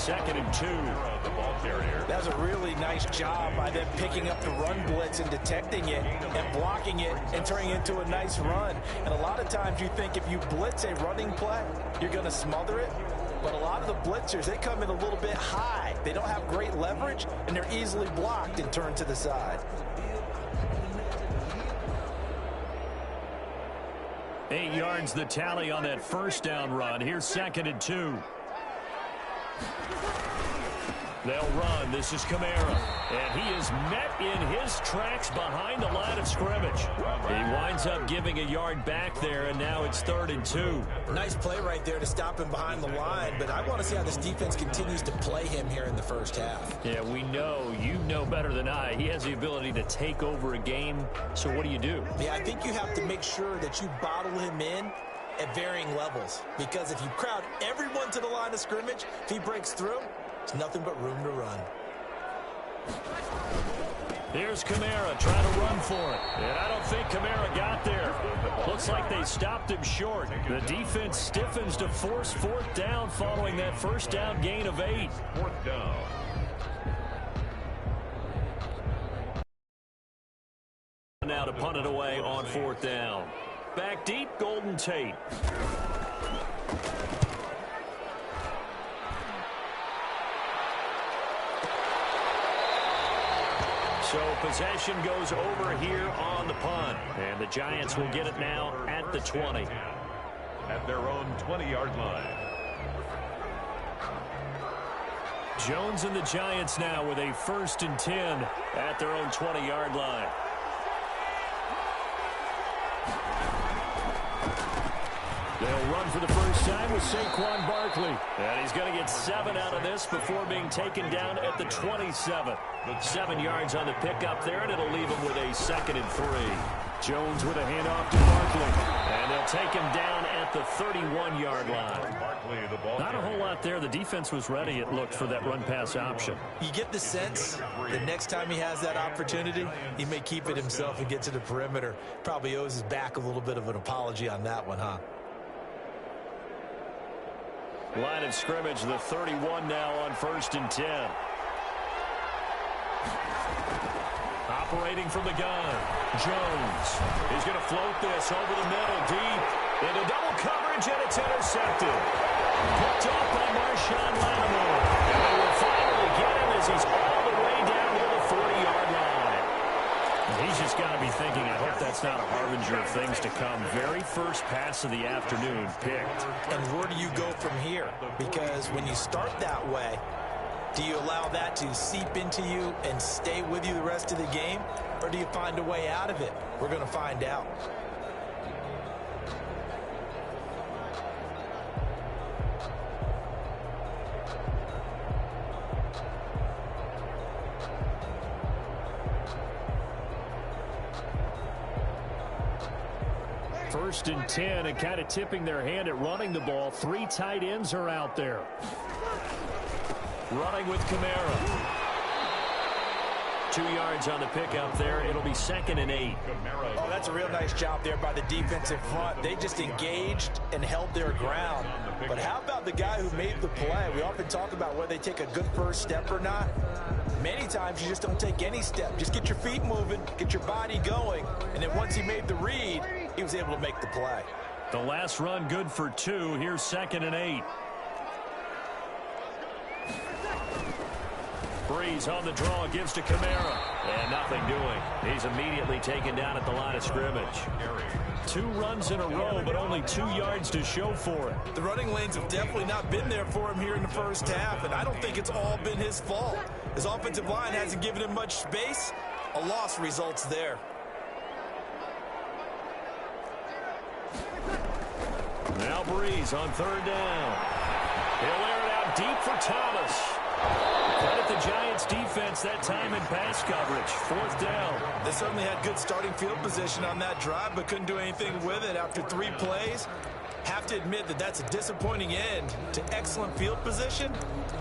second and 2. The ball carrier. That was a really nice job by them picking up the run blitz and detecting it and blocking it and turning it into a nice run. And a lot of times you think if you blitz a running play, you're going to smother it. But a lot of the blitzers, they come in a little bit high. They don't have great leverage, and they're easily blocked and turned to the side. 8 yards the tally on that first down run. Here's second and 2. They'll run. This is Kamara. And he is met in his tracks behind the line of scrimmage. He winds up giving a yard back there, and now it's 3rd and 2. Nice play right there to stop him behind the line, but I want to see how this defense continues to play him here in the first half. Yeah, we know. You know better than I. He has the ability to take over a game, so what do you do? Yeah, I think you have to make sure that you bottle him in at varying levels, because if you crowd everyone to the line of scrimmage, if he breaks through, it's nothing but room to run. Here's Kamara trying to run for it. And I don't think Kamara got there. Looks like they stopped him short. The defense stiffens to force 4th down following that first down gain of 8. 4th down. Now to punt it away on 4th down. Back deep, Golden Tate. So possession goes over here on the punt. And the Giants will get it now at the 20. At their own 20-yard line. Jones and the Giants now with a 1st and 10 at their own 20-yard line. They'll run for the first time with Saquon Barkley. And he's going to get 7 out of this before being taken down at the 27. 7 yards on the pickup there, and it'll leave him with a 2nd and 3. Jones with a handoff to Barkley. And they'll take him down at the 31-yard line. Not a whole lot there. The defense was ready, it looked, for that run-pass option. You get the sense that next time he has that opportunity, he may keep it himself and get to the perimeter. Probably owes his back a little bit of an apology on that one, huh? Line of scrimmage, the 31 now on 1st and 10. Operating from the gun, Jones. He's going to float this over the middle, deep. Into double coverage, and it's intercepted. Picked off by Marshawn Lattimore. And they will finally get him as he's all the way down to the 40-yard line. And he's just got to be thinking, I hope that's not a harbinger of things to come. Very first pass of the afternoon picked. And where do you go from here? Because when you start that way, do you allow that to seep into you and stay with you the rest of the game? Or do you find a way out of it? We're going to find out. First and 10, and kind of tipping their hand at running the ball. 3 tight ends are out there. Running with Kamara. 2 yards on the pickup there. It'll be 2nd and 8. Oh, that's a real nice job there by the defensive front. They just engaged and held their ground. But how about the guy who made the play? We often talk about whether they take a good first step or not. Many times you just don't take any step. Just get your feet moving, get your body going, and then once he made the read, he was able to make the play. The last run good for 2. Here's 2nd and 8. Breeze on the draw, gives to Kamara. And nothing doing. He's immediately taken down at the line of scrimmage. 2 runs in a row, but only 2 yards to show for it. The running lanes have definitely not been there for him here in the first half, and I don't think it's all been his fault. His offensive line hasn't given him much space. A loss results there. Now Breeze on 3rd down. He'll air it out deep for Thomas. Credit the Giants defense that time in pass coverage. 4th down. They certainly had good starting field position on that drive, but couldn't do anything with it after 3 plays. Have to admit that that's a disappointing end to excellent field position.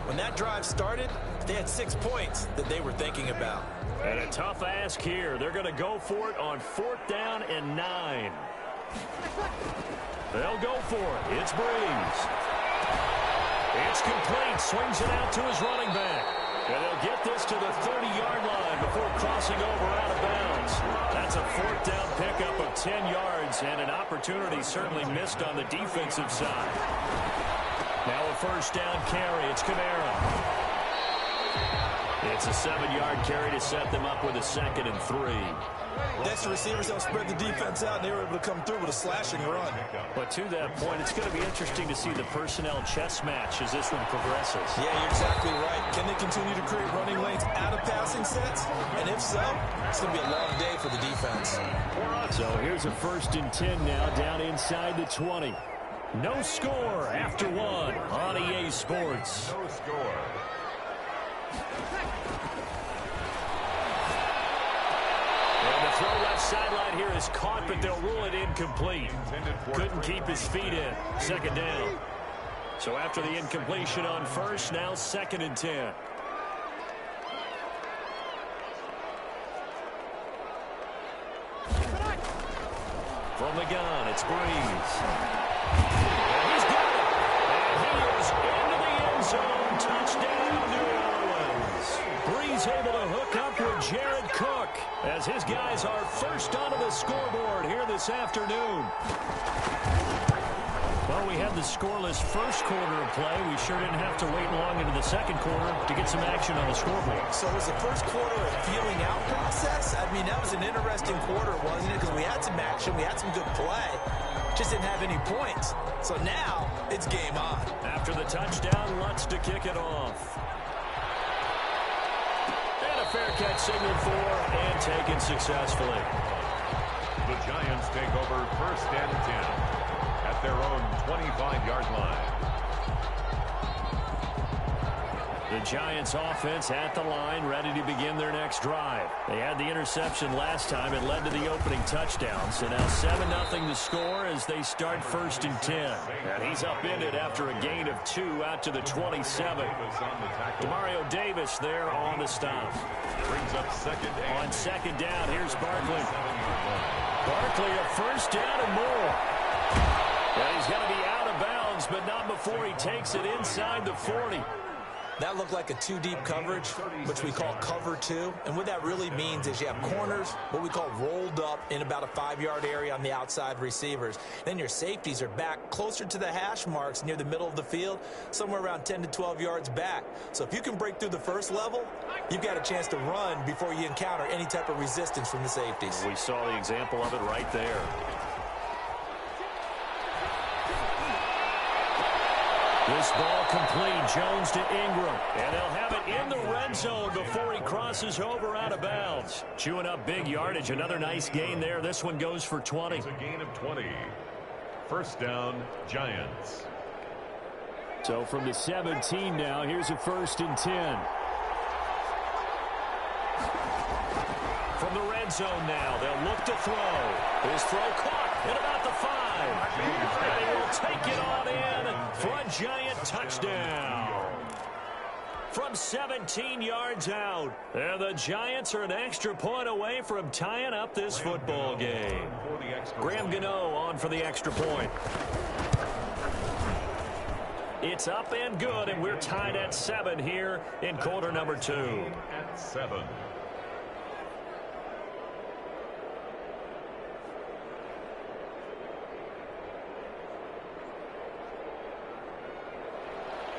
When that drive started, they had 6 points that they were thinking about. And a tough ask here. They're going to go for it on 4th down and 9. They'll go for it. It's Breeze. It's complete. Swings it out to his running back. And they'll get this to the 30-yard line before crossing over out of bounds. That's a fourth down pickup of 10 yards and an opportunity certainly missed on the defensive side. Now a first down carry. It's Kamara. It's a 7-yard carry to set them up with a 2nd and 3. Next, the receivers don't spread the defense out, and they were able to come through with a slashing run. But to that point, it's going to be interesting to see the personnel chess match as this one progresses. Yeah, you're exactly right. Can they continue to create running lanes out of passing sets? And if so, it's going to be a long day for the defense. So here's a 1st and 10 now down inside the 20. No score after one on EA Sports. No score. And the throw left sideline here is caught, but they'll rule it incomplete. Couldn't keep his feet in. 2nd down. So after the incompletion on first, now 2nd and 10. From the gun, it's Breeze. And he's got it. And he is into the end zone. Touchdown, New Orleans. Breeze able to hook up with Jared Cook as his guys are first onto the scoreboard here this afternoon. Well, we had the scoreless first quarter of play. We sure didn't have to wait long into the second quarter to get some action on the scoreboard. So was the first quarter a feeling out process? I mean, that was an interesting quarter, wasn't it? Because we had some action, we had some good play, just didn't have any points. So now it's game on. After the touchdown, Lutz to kick it off. And a fair catch signaled for and taken successfully. The Giants take over 1st and 10 at their own 25-yard line. The Giants offense at the line, ready to begin their next drive. They had the interception last time. It led to the opening touchdown. So now 7-0 to score as they start 1st and 10. And he's upended after a gain of 2 out to the 27. Demario Davis there on the stop. Brings up 2nd down. On 2nd down, here's Barkley. Barkley a first down and more. And he's going to be out of bounds, but not before he takes it inside the 40. That looked like a 2-deep coverage, which we call cover 2. And what that really means is you have corners, what we call rolled up in about a 5-yard area on the outside receivers. Then your safeties are back closer to the hash marks near the middle of the field, somewhere around 10 to 12 yards back. So if you can break through the first level, you've got a chance to run before you encounter any type of resistance from the safeties. We saw the example of it right there. This ball complete. Jones to Ingram. And they'll have it in the red zone before he crosses over out of bounds. Chewing up big yardage. Another nice gain there. This one goes for 20. It's a gain of 20. 1st down, Giants. So from the 17 now, here's a 1st and 10. From the red zone now, they'll look to throw. His throw caught at about the 5. And he will take it on in for a Giant touchdown. From 17 yards out. And the Giants are an extra point away from tying up this football game. Graham Gano on for the extra point. It's up and good, and we're tied at 7 here in quarter number 2. At 7.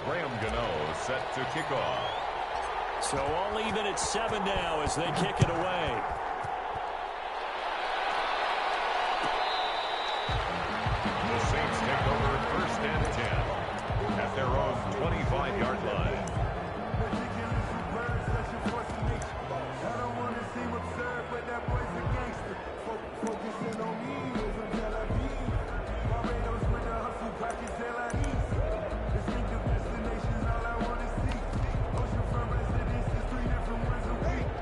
Graham Gano set to kick off. So all even at 7 now as they kick it away. The Saints take over 1st and 10 at their own 25-yard line.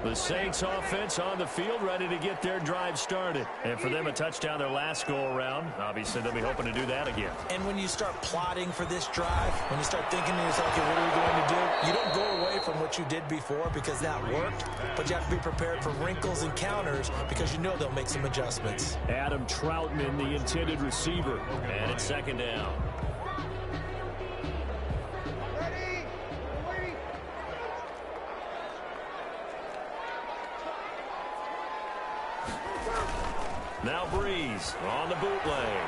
The Saints offense on the field ready to get their drive started. And for them, a touchdown their last go-around. Obviously, they'll be hoping to do that again. And when you start plotting for this drive, when you start thinking to yourself, okay, what are we going to do? You don't go away from what you did before because that worked, but you have to be prepared for wrinkles and counters because you know they'll make some adjustments. Adam Troutman, the intended receiver. And it's 2nd down. Now Breeze on the bootleg.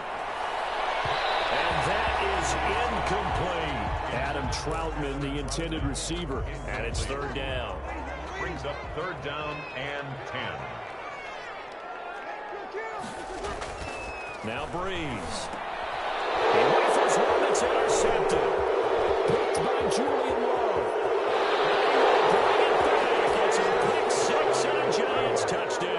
And that is incomplete. Adam Troutman, the intended receiver. And it's third down. Brings up third down and 10. Now Breeze. He rifles one that's intercepted. Picked by Julian Love. Bring it back. It's a pick six and a Giants touchdown.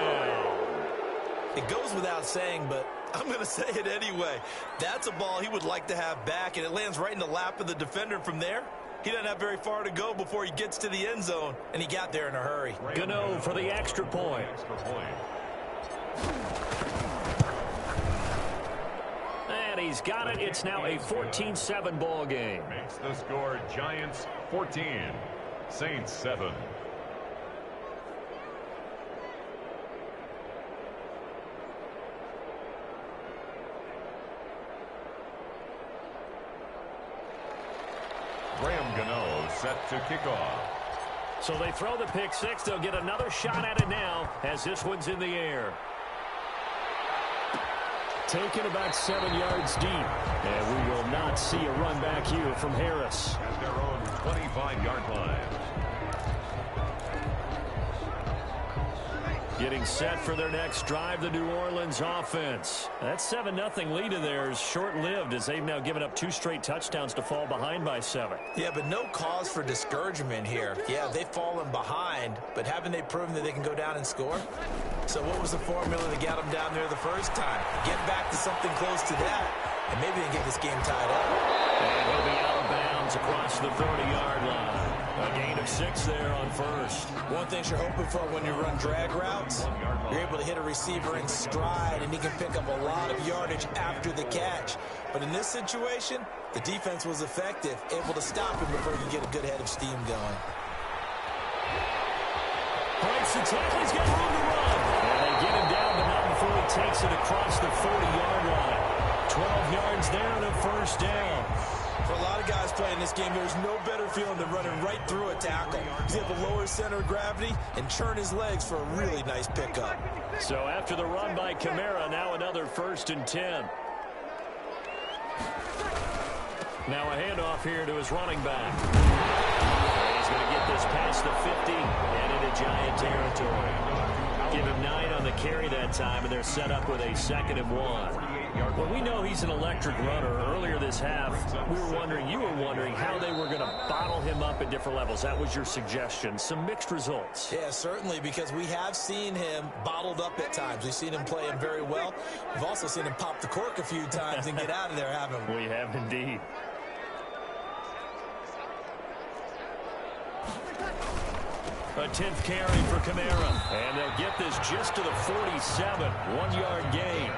It goes without saying, but I'm going to say it anyway. That's a ball he would like to have back, and it lands right in the lap of the defender from there. He doesn't have very far to go before he gets to the end zone, and he got there in a hurry. Gano for the extra point. And he's got it. It's now a 14-7 ball game. Makes the score Giants 14, Saints 7. Graham Gano set to kick off. So they throw the pick six. They'll get another shot at it now as this one's in the air. Taken about 7 yards deep. And we will not see a run back here from Harris. At their own 25-yard line. Getting set for their next drive, the New Orleans offense. That 7-0 lead of theirs short-lived as they've now given up 2 straight touchdowns to fall behind by 7. Yeah, but no cause for discouragement here. Yeah, they've fallen behind, but haven't they proven that they can go down and score? So what was the formula that got them down there the first time? Get back to something close to that, and maybe they can get this game tied up. And he'll be out of bounds across the 30-yard line. A gain of 6 there on first. One thing you're hoping for when you run drag routes, you're able to hit a receiver in stride, and he can pick up a lot of yardage after the catch. But in this situation, the defense was effective, able to stop him before you get a good head of steam going. Breaks the tackle. He's got room to run. And they get him down, but not before he takes it across the 40-yard line. 12 yards there and a first down. For a lot of guys playing this game, there's no better feeling than running right through a tackle. He's able to lower his center of gravity and churn his legs for a really nice pickup. So after the run by Kamara, now another 1st and 10. Now a handoff here to his running back. He's going to get this past the 50 and into Giant territory. Give him 9 on the carry that time, and they're set up with a 2nd and 1. Well, we know he's an electric runner. Earlier this half, you were wondering how they were going to bottle him up at different levels. That was your suggestion. Some mixed results. Yeah, certainly, because we have seen him bottled up at times. We've seen him play him very well. We've also seen him pop the cork a few times and get out of there, haven't we? We have indeed. A 10th carry for Kamara. And they'll get this just to the 47. 1-yard gain.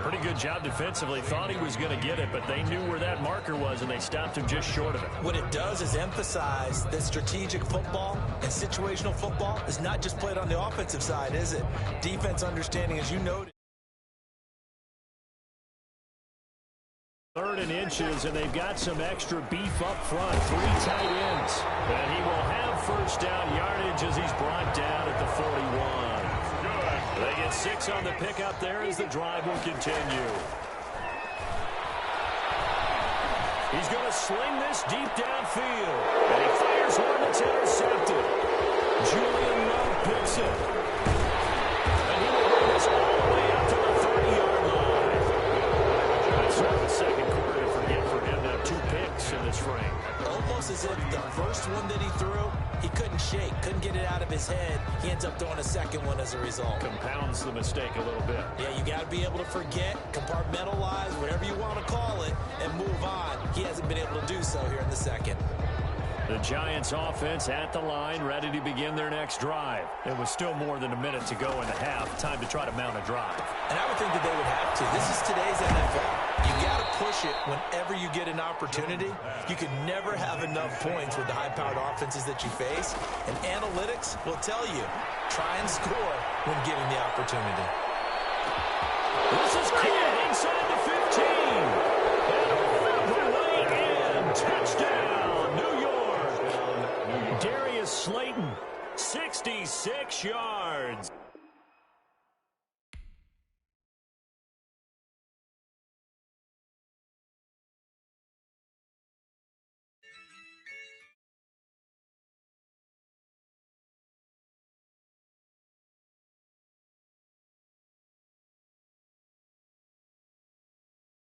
Pretty good job defensively. Thought he was going to get it, but they knew where that marker was, and they stopped him just short of it. What it does is emphasize that strategic football and situational football is not just played on the offensive side, is it? Defense understanding, as you noted. 3rd and inches, and they've got some extra beef up front. 3 tight ends. And he will have first down yardage as he's brought down at the 41. They get 6 on the pickup there as the drive will continue. He's going to sling this deep downfield. And he fires one that's intercepted. Julian Love picks it. And he will bring this all the way up to the 30-yard line. That's not the second quarter to forget for him to have 2 picks in this frame. Almost as if the first one that he threw, he couldn't shake, couldn't get it out of his head. He ends up throwing a second one as a result. Compounds the mistake a little bit. Yeah, you got to be able to forget, compartmentalize, whatever you want to call it, and move on. He hasn't been able to do so here in the second. The Giants offense at the line, ready to begin their next drive. It was still more than a minute to go in the half. Time to try to mount a drive. And I would think that they would have to. This is today's NFL. You got to push it whenever you get an opportunity. You can never have enough points with the high-powered offenses that you face. And analytics will tell you, try and score when given the opportunity. This is clear inside the 15. And over way in. Touchdown, New York. Darius Slayton, 66 yards.